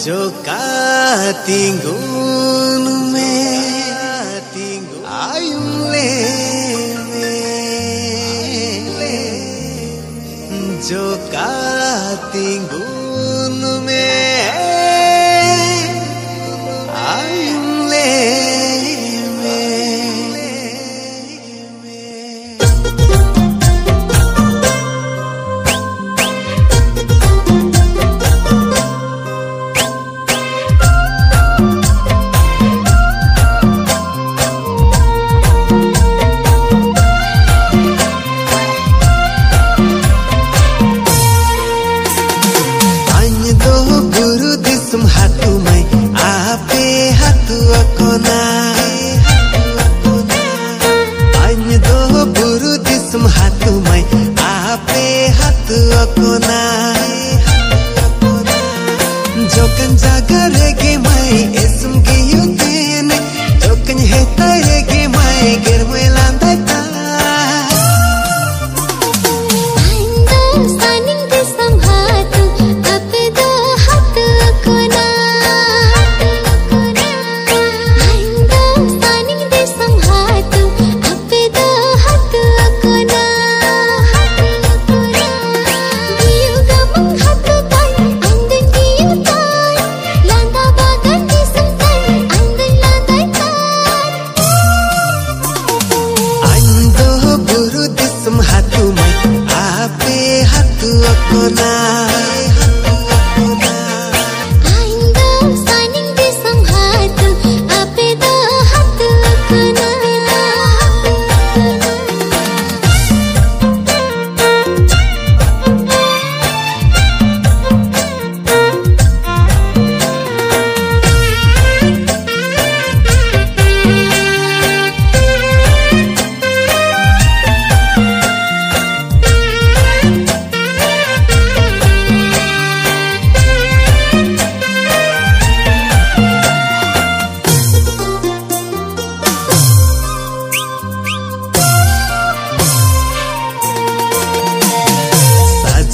जो katinggun me ayumle जो katinggun me ayumle Jokan jaga rege mai esum ke yutene Jokan heta rege mai germai landai ta Ainda standing di sam hatu ape do hatu kona Ainda standing di sam hatu ape do hatu kona Diu gamang hatu tai andeng diu tai landa bagan di sam tai andeng landai tai Aindo buru disum hatu mai ape hatu kona Ainda standing di sam hatu ape do hatu kona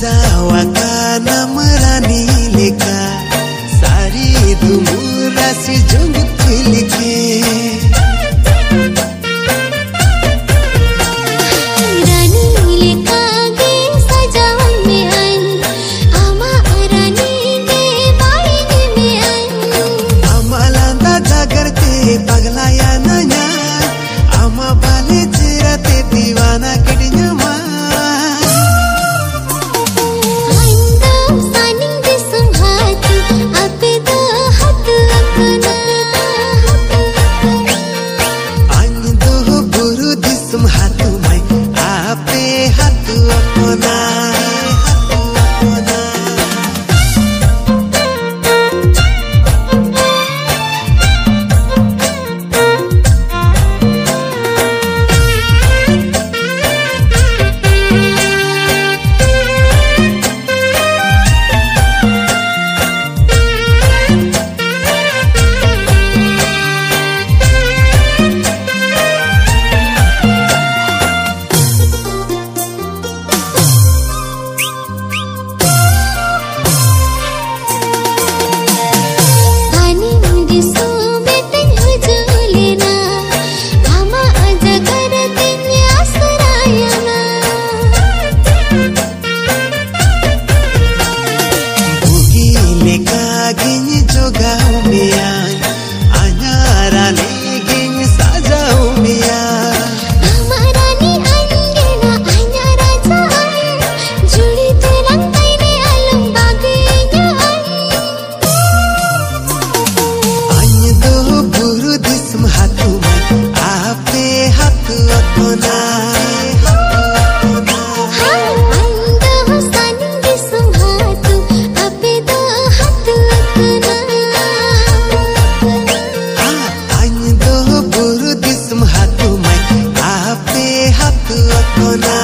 Jawa kana merani leka sari dumura si jungut pilike Rani leka ge sajawan me an ama rani ge baini me an amalanda jagarte paglaya nanya ama bale chirate diwana kedinya ma Ainda standing di sam hatu ape do hatu kona Aindo buru disum hatu mai ape hatu kona hatu kona